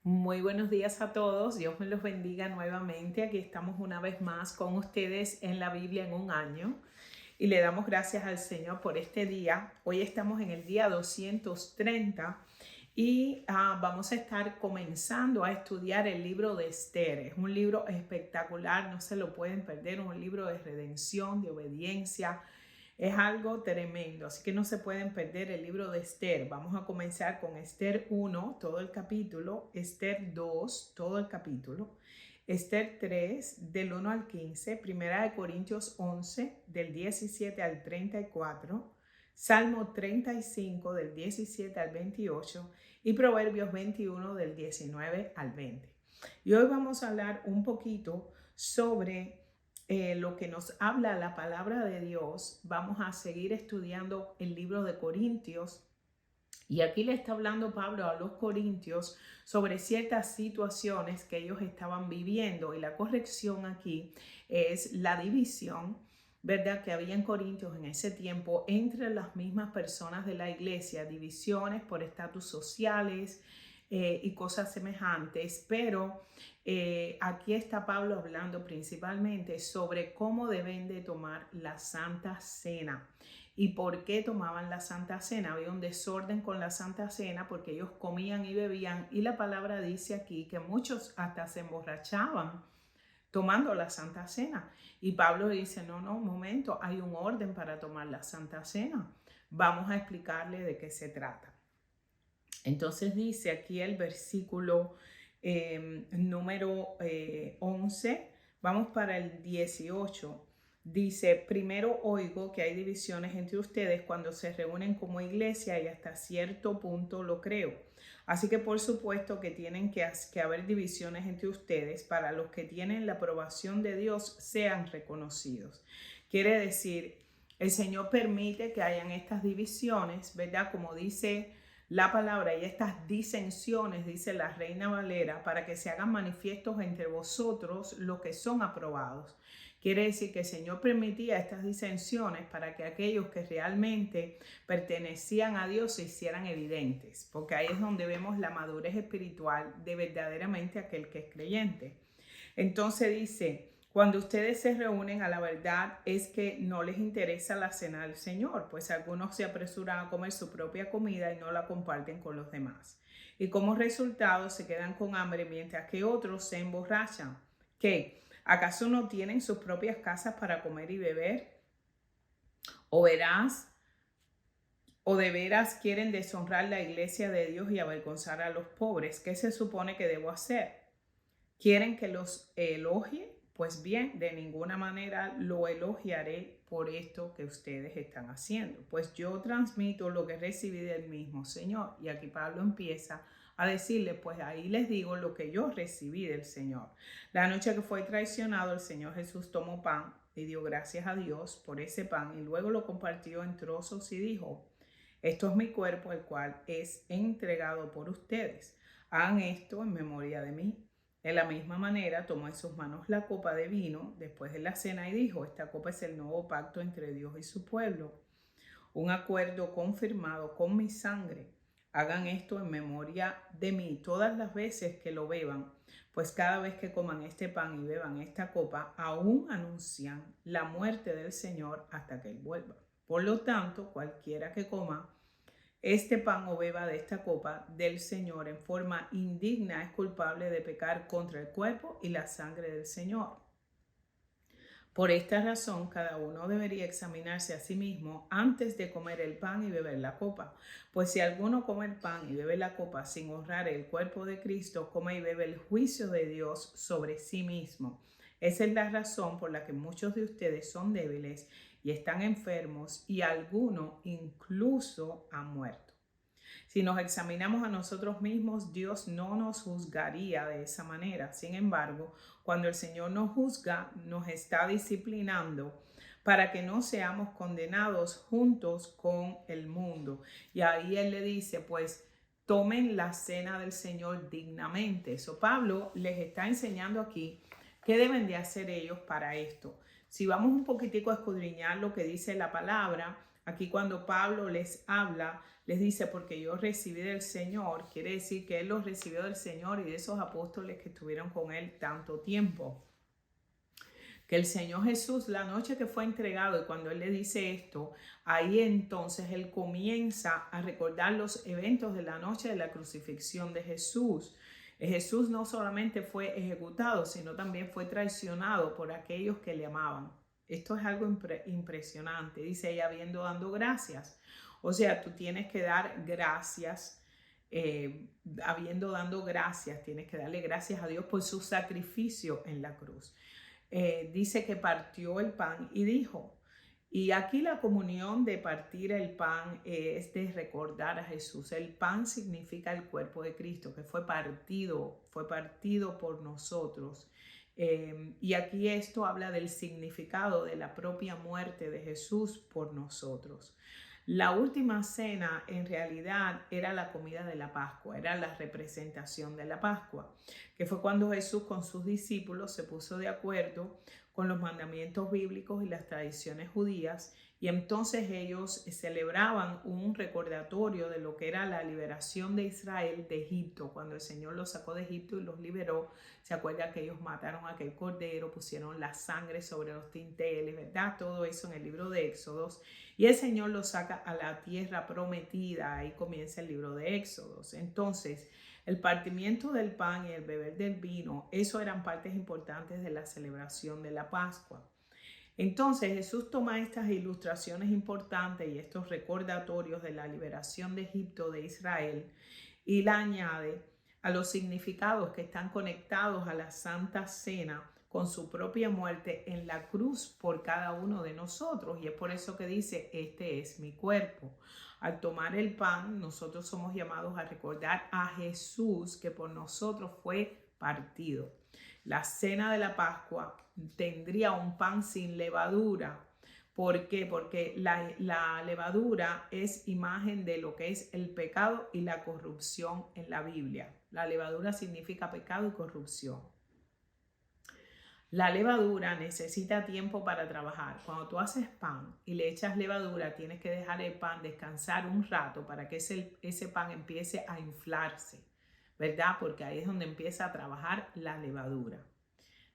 Muy buenos días a todos, Dios me los bendiga nuevamente. Aquí estamos una vez más con ustedes en la Biblia en un año y le damos gracias al Señor por este día. Hoy estamos en el día 230 y vamos a estar comenzando a estudiar el libro de Esther. Es un libro espectacular, no se lo pueden perder, un libro de redención, de obediencia. Es algo tremendo, así que no se pueden perder el libro de Esther. Vamos a comenzar con Esther 1, todo el capítulo, Esther 2, todo el capítulo, Esther 3, del 1 al 15, Primera de Corintios 11, del 17 al 34, Salmo 35, del 17 al 28 y Proverbios 21, del 19 al 20. Y hoy vamos a hablar un poquito sobre lo que nos habla la palabra de Dios. Vamos a seguir estudiando el libro de Corintios y aquí le está hablando Pablo a los corintios sobre ciertas situaciones que ellos estaban viviendo, y la corrección aquí es la división, ¿verdad?, que había en Corintios en ese tiempo entre las mismas personas de la iglesia, divisiones por estatus sociales y cosas semejantes, pero aquí está Pablo hablando principalmente sobre cómo deben de tomar la Santa Cena. ¿Y por qué tomaban la Santa Cena? Había un desorden con la Santa Cena porque ellos comían y bebían, y la palabra dice aquí que muchos hasta se emborrachaban tomando la Santa Cena. Y Pablo dice, no, un momento, hay un orden para tomar la Santa Cena. Vamos a explicarle de qué se trata. Entonces dice aquí el versículo número 11, vamos para el 18. Dice, primero oigo que hay divisiones entre ustedes cuando se reúnen como iglesia, y hasta cierto punto lo creo. Así que por supuesto que tienen que haber divisiones entre ustedes para los que tienen la aprobación de Dios sean reconocidos. Quiere decir, el Señor permite que hayan estas divisiones, ¿verdad? Como dice la palabra, y estas disensiones, dice la Reina Valera, para que se hagan manifiestos entre vosotros los que son aprobados. Quiere decir que el Señor permitía estas disensiones para que aquellos que realmente pertenecían a Dios se hicieran evidentes, porque ahí es donde vemos la madurez espiritual de verdaderamente aquel que es creyente. Entonces dice, cuando ustedes se reúnen, a la verdad es que no les interesa la cena del Señor, pues algunos se apresuran a comer su propia comida y no la comparten con los demás. Y como resultado se quedan con hambre mientras que otros se emborrachan. ¿Qué? ¿Acaso no tienen sus propias casas para comer y beber? ¿O de veras quieren deshonrar la iglesia de Dios y avergonzar a los pobres? ¿Qué se supone que debo hacer? ¿Quieren que los elogie? Pues bien, de ninguna manera lo elogiaré por esto que ustedes están haciendo, pues yo transmito lo que recibí del mismo Señor. Y aquí Pablo empieza a decirle, pues ahí les digo lo que yo recibí del Señor. La noche que fue traicionado, el Señor Jesús tomó pan y dio gracias a Dios por ese pan, y luego lo compartió en trozos y dijo, esto es mi cuerpo, el cual es entregado por ustedes. Hagan esto en memoria de mí. De la misma manera, tomó en sus manos la copa de vino después de la cena y dijo, esta copa es el nuevo pacto entre Dios y su pueblo, un acuerdo confirmado con mi sangre. Hagan esto en memoria de mí todas las veces que lo beban, pues cada vez que coman este pan y beban esta copa, aún anuncian la muerte del Señor hasta que Él vuelva. Por lo tanto, cualquiera que coma este pan o beba de esta copa del Señor en forma indigna es culpable de pecar contra el cuerpo y la sangre del Señor. Por esta razón, cada uno debería examinarse a sí mismo antes de comer el pan y beber la copa. Pues si alguno come el pan y bebe la copa sin honrar el cuerpo de Cristo, come y bebe el juicio de Dios sobre sí mismo. Esa es la razón por la que muchos de ustedes son débiles y están enfermos, y algunos incluso han muerto. Si nos examinamos a nosotros mismos, Dios no nos juzgaría de esa manera. Sin embargo, cuando el Señor nos juzga, nos está disciplinando para que no seamos condenados juntos con el mundo. Y ahí Él le dice, pues, tomen la cena del Señor dignamente. Eso Pablo les está enseñando aquí qué deben de hacer ellos para esto. Si vamos un poquitico a escudriñar lo que dice la palabra, Aquí cuando Pablo les habla, les dice, porque yo recibí del Señor, quiere decir que él los recibió del Señor y de esos apóstoles que estuvieron con él tanto tiempo. Que el Señor Jesús, la noche que fue entregado, y cuando él le dice esto, ahí entonces él comienza a recordar los eventos de la noche de la crucifixión de Jesús. Jesús no solamente fue ejecutado, sino también fue traicionado por aquellos que le amaban. Esto es algo impresionante, dice ella, dando gracias. O sea, tú tienes que dar gracias, dando gracias, tienes que darle gracias a Dios por su sacrificio en la cruz. Dice que partió el pan y dijo, y aquí la comunión de partir el pan es de recordar a Jesús. El pan significa el cuerpo de Cristo que fue partido por nosotros. Y aquí esto habla del significado de la propia muerte de Jesús por nosotros. La última cena en realidad era la comida de la Pascua, era la representación de la Pascua, que fue cuando Jesús con sus discípulos se puso de acuerdo con los mandamientos bíblicos y las tradiciones judías, y entonces ellos celebraban un recordatorio de lo que era la liberación de Israel de Egipto. Cuando el Señor los sacó de Egipto y los liberó, se acuerda que ellos mataron a aquel cordero, pusieron la sangre sobre los dinteles, ¿verdad? Todo eso en el libro de Éxodos. Y el Señor los saca a la tierra prometida. Ahí comienza el libro de Éxodos. Entonces, el partimiento del pan y el beber del vino, eso eran partes importantes de la celebración de la Pascua. Entonces Jesús toma estas ilustraciones importantes y estos recordatorios de la liberación de Egipto de Israel y la añade a los significados que están conectados a la Santa Cena con su propia muerte en la cruz por cada uno de nosotros. Y es por eso que dice, este es mi cuerpo. Al tomar el pan, nosotros somos llamados a recordar a Jesús que por nosotros fue partido. La cena de la Pascua tendría un pan sin levadura. ¿Por qué? Porque la levadura es imagen de lo que es el pecado y la corrupción en la Biblia. La levadura significa pecado y corrupción. La levadura necesita tiempo para trabajar. Cuando tú haces pan y le echas levadura, tienes que dejar el pan descansar un rato para que ese pan empiece a inflarse, ¿verdad? Porque ahí es donde empieza a trabajar la levadura,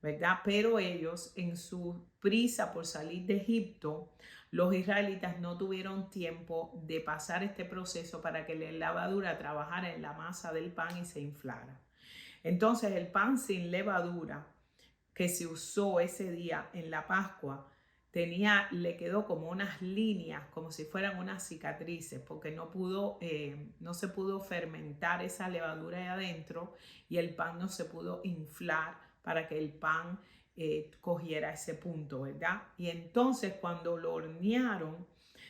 ¿verdad? Pero ellos, en su prisa por salir de Egipto, los israelitas no tuvieron tiempo de pasar este proceso para que la levadura trabajara en la masa del pan y se inflara. Entonces, el pan sin levadura que se usó ese día en la Pascua, le quedó como unas líneas, como si fueran unas cicatrices, porque no se pudo fermentar esa levadura ahí adentro y el pan no se pudo inflar para que el pan cogiera ese punto, ¿verdad? Y entonces cuando lo hornearon,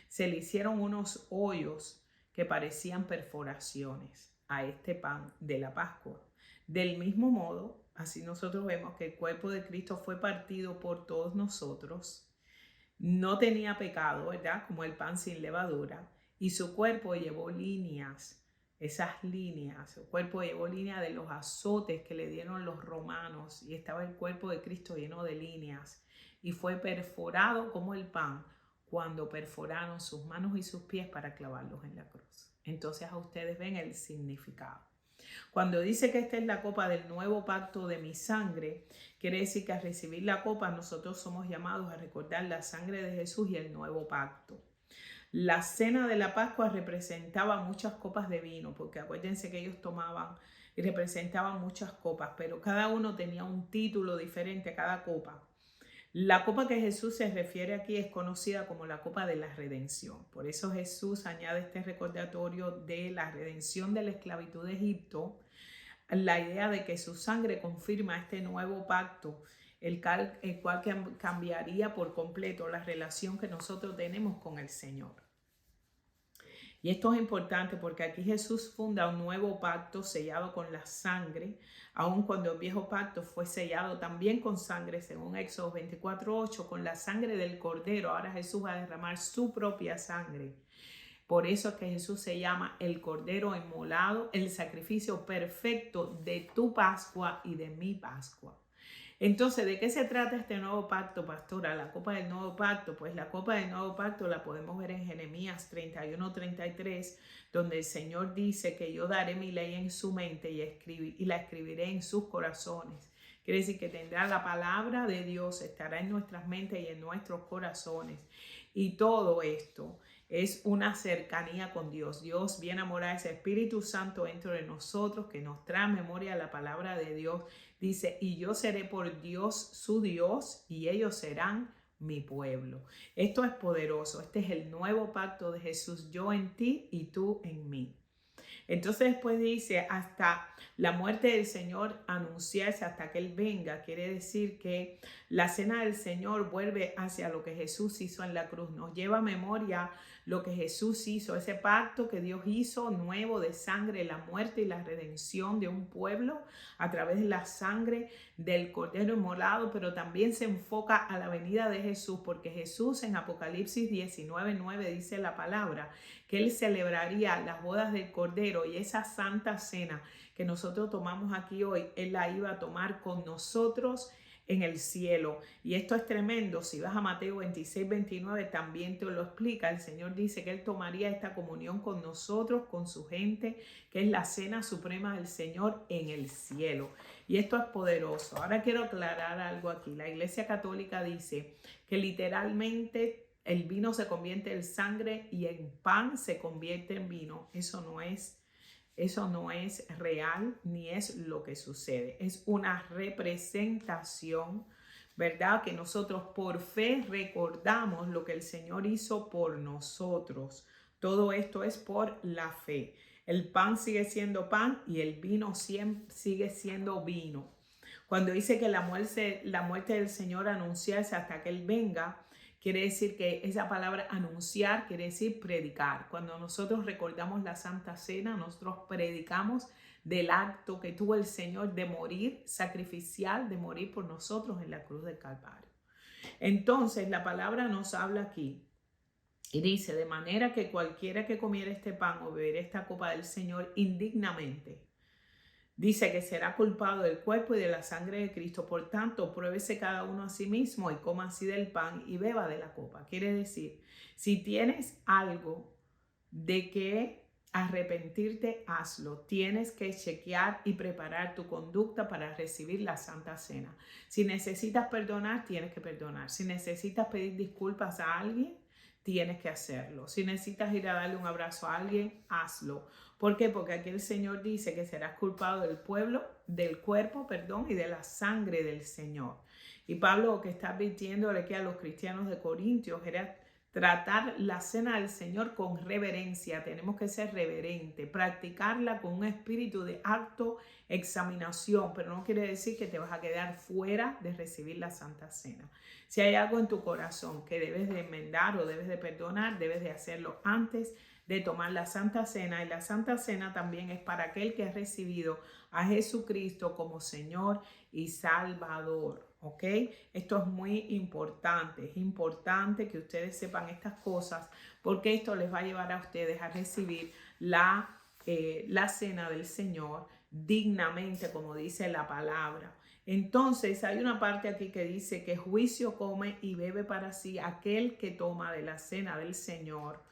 se le hicieron unos hoyos que parecían perforaciones a este pan de la Pascua. Del mismo modo, así nosotros vemos que el cuerpo de Cristo fue partido por todos nosotros. No tenía pecado, ¿verdad? Como el pan sin levadura. Y su cuerpo llevó líneas, esas líneas. Su cuerpo llevó líneas de los azotes que le dieron los romanos. Y estaba el cuerpo de Cristo lleno de líneas. Y fue perforado como el pan cuando perforaron sus manos y sus pies para clavarlos en la cruz. Entonces a ustedes ven el significado. Cuando dice que esta es la copa del nuevo pacto de mi sangre, quiere decir que al recibir la copa nosotros somos llamados a recordar la sangre de Jesús y el nuevo pacto. La cena de la Pascua representaba muchas copas de vino, porque acuérdense que ellos tomaban y representaban muchas copas, pero cada uno tenía un título diferente a cada copa. La copa que Jesús se refiere aquí es conocida como la copa de la redención. Por eso Jesús añade este recordatorio de la redención de la esclavitud de Egipto, la idea de que su sangre confirma este nuevo pacto, el cual cambiaría por completo la relación que nosotros tenemos con el Señor. Y esto es importante porque aquí Jesús funda un nuevo pacto sellado con la sangre, aun cuando el viejo pacto fue sellado también con sangre, según Éxodo 24:8, con la sangre del cordero. Ahora Jesús va a derramar su propia sangre. Por eso es que Jesús se llama el cordero inmolado, el sacrificio perfecto de tu Pascua y de mi Pascua. Entonces, ¿de qué se trata este nuevo pacto, pastora? La copa del nuevo pacto. Pues la copa del nuevo pacto la podemos ver en Jeremías 31-33, donde el Señor dice que yo daré mi ley en su mente y la escribiré en sus corazones. Quiere decir que tendrá la palabra de Dios, estará en nuestras mentes y en nuestros corazones. Y todo esto es una cercanía con Dios. Dios viene a morar, ese Espíritu Santo dentro de nosotros que nos trae memoria la palabra de Dios. Dice, y yo seré por Dios su Dios y ellos serán mi pueblo. Esto es poderoso. Este es el nuevo pacto de Jesús, yo en ti y tú en mí. Entonces después dice, hasta la muerte del Señor anunciarse, hasta que Él venga. Quiere decir que la cena del Señor vuelve hacia lo que Jesús hizo en la cruz. Nos lleva a memoria lo que Jesús hizo, ese pacto que Dios hizo nuevo de sangre, la muerte y la redención de un pueblo a través de la sangre del Cordero inmolado, pero también se enfoca a la venida de Jesús, porque Jesús en Apocalipsis 19:9 dice la palabra que Él celebraría las bodas del Cordero, y esa santa cena que nosotros tomamos aquí hoy, Él la iba a tomar con nosotros en el cielo. Y esto es tremendo. Si vas a Mateo 26:29 también te lo explica. El Señor dice que Él tomaría esta comunión con nosotros, con su gente, que es la cena suprema del Señor en el cielo. Y esto es poderoso. Ahora quiero aclarar algo aquí. La Iglesia Católica dice que literalmente el vino se convierte en sangre y el pan se convierte en vino. Eso no es real ni es lo que sucede. Es una representación, ¿verdad? Que nosotros por fe recordamos lo que el Señor hizo por nosotros. Todo esto es por la fe. El pan sigue siendo pan y el vino sigue siendo vino. Cuando dice que la muerte del Señor anunciarse hasta que Él venga, quiere decir que esa palabra anunciar quiere decir predicar. Cuando nosotros recordamos la Santa Cena, nosotros predicamos del acto que tuvo el Señor de morir sacrificial, de morir por nosotros en la cruz del Calvario. Entonces la palabra nos habla aquí y dice, de manera que cualquiera que comiera este pan o bebiera esta copa del Señor indignamente, dice que será culpado del cuerpo y de la sangre de Cristo. Por tanto, pruébese cada uno a sí mismo y coma así del pan y beba de la copa. Quiere decir, si tienes algo de que arrepentirte, hazlo. Tienes que chequear y preparar tu conducta para recibir la Santa Cena. Si necesitas perdonar, tienes que perdonar. Si necesitas pedir disculpas a alguien, tienes que hacerlo. Si necesitas ir a darle un abrazo a alguien, hazlo. ¿Por qué? Porque aquí el Señor dice que serás culpado del cuerpo, y de la sangre del Señor. Y Pablo lo que está advirtiéndole que a los cristianos de Corintios era tratar la cena del Señor con reverencia. Tenemos que ser reverentes, practicarla con un espíritu de autoexaminación, pero no quiere decir que te vas a quedar fuera de recibir la Santa Cena. Si hay algo en tu corazón que debes de enmendar o debes de perdonar, debes de hacerlo antes de tomar la Santa Cena. Y la Santa Cena también es para aquel que ha recibido a Jesucristo como Señor y Salvador. ¿Ok? Esto es muy importante. Es importante que ustedes sepan estas cosas porque esto les va a llevar a ustedes a recibir la cena del Señor dignamente, como dice la palabra. Entonces hay una parte aquí que dice que juicio come y bebe para sí aquel que toma de la cena del Señor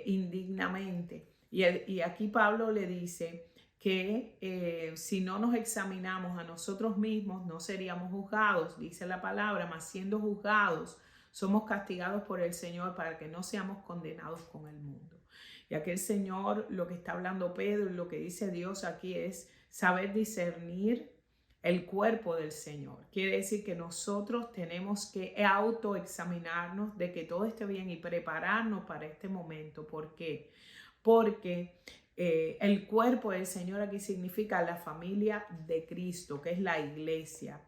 indignamente. Y aquí Pablo le dice que si no nos examinamos a nosotros mismos no seríamos juzgados, dice la palabra, mas siendo juzgados somos castigados por el Señor para que no seamos condenados con el mundo. Y aquí el Señor, lo que está hablando Pedro y lo que dice Dios aquí es saber discernir el cuerpo del Señor. Quiere decir que nosotros tenemos que autoexaminarnos de que todo esté bien y prepararnos para este momento. ¿Por qué? Porque el cuerpo del Señor aquí significa la familia de Cristo, que es la iglesia.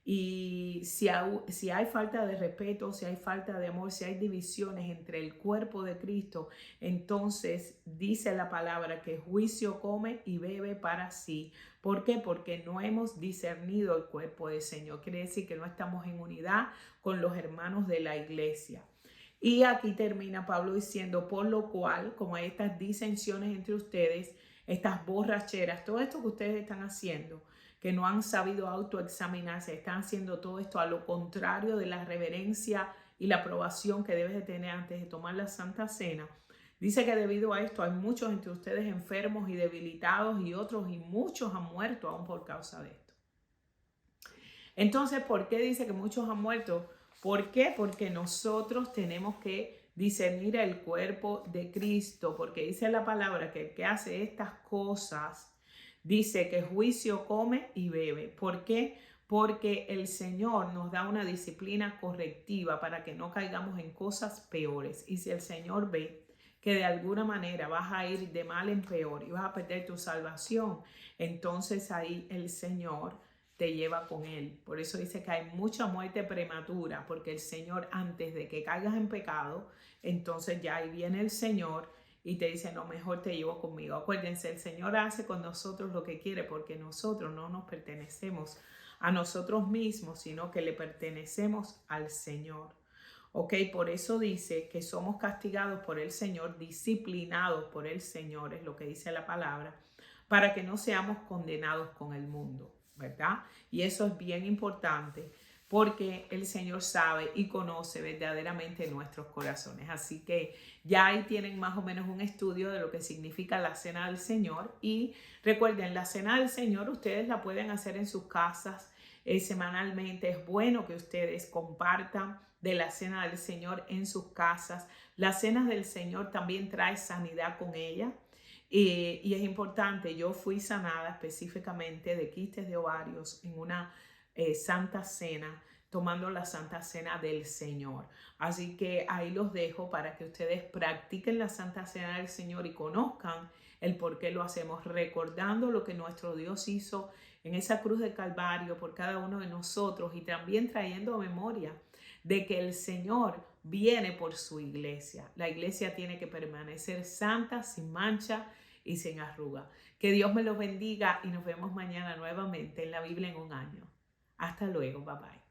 Y si hay falta de respeto, si hay falta de amor, si hay divisiones entre el cuerpo de Cristo, entonces dice la palabra que juicio come y bebe para sí. ¿Por qué? Porque no hemos discernido el cuerpo del Señor. Quiere decir que no estamos en unidad con los hermanos de la iglesia. Y aquí termina Pablo diciendo, por lo cual, como hay estas disensiones entre ustedes, estas borracheras, todo esto que ustedes están haciendo, que no han sabido autoexaminarse, están haciendo todo esto a lo contrario de la reverencia y la aprobación que debes de tener antes de tomar la Santa Cena. Dice que debido a esto hay muchos entre ustedes enfermos y debilitados y otros y muchos han muerto aún por causa de esto. Entonces, ¿por qué dice que muchos han muerto? ¿Por qué? Porque nosotros tenemos que discernir el cuerpo de Cristo, porque dice la palabra que el que hace estas cosas, dice que juicio come y bebe. ¿Por qué? Porque el Señor nos da una disciplina correctiva para que no caigamos en cosas peores. Y si el Señor ve que de alguna manera vas a ir de mal en peor y vas a perder tu salvación, entonces ahí el Señor te lleva con él. Por eso dice que hay mucha muerte prematura, porque el Señor, antes de que caigas en pecado, entonces ya ahí viene el Señor y te dice, no, mejor te llevo conmigo. Acuérdense, el Señor hace con nosotros lo que quiere, porque nosotros no nos pertenecemos a nosotros mismos, sino que le pertenecemos al Señor. Ok, por eso dice que somos castigados por el Señor, disciplinados por el Señor, es lo que dice la palabra, para que no seamos condenados con el mundo, ¿verdad? Y eso es bien importante porque el Señor sabe y conoce verdaderamente nuestros corazones. Así que ya ahí tienen más o menos un estudio de lo que significa la Cena del Señor. Y recuerden, la Cena del Señor ustedes la pueden hacer en sus casas semanalmente. Es bueno que ustedes compartan de la Cena del Señor en sus casas. La Cena del Señor también trae sanidad con ella. Y es importante, yo fui sanada específicamente de quistes de ovarios en una Santa Cena, tomando la Santa Cena del Señor. Así que ahí los dejo para que ustedes practiquen la Santa Cena del Señor y conozcan el por qué lo hacemos, recordando lo que nuestro Dios hizo en esa cruz de Calvario por cada uno de nosotros y también trayendo a memoria de que el Señor viene por su iglesia. La iglesia tiene que permanecer santa, sin mancha y sin arruga. Que Dios me los bendiga y nos vemos mañana nuevamente en la Biblia en un año. Hasta luego, bye bye.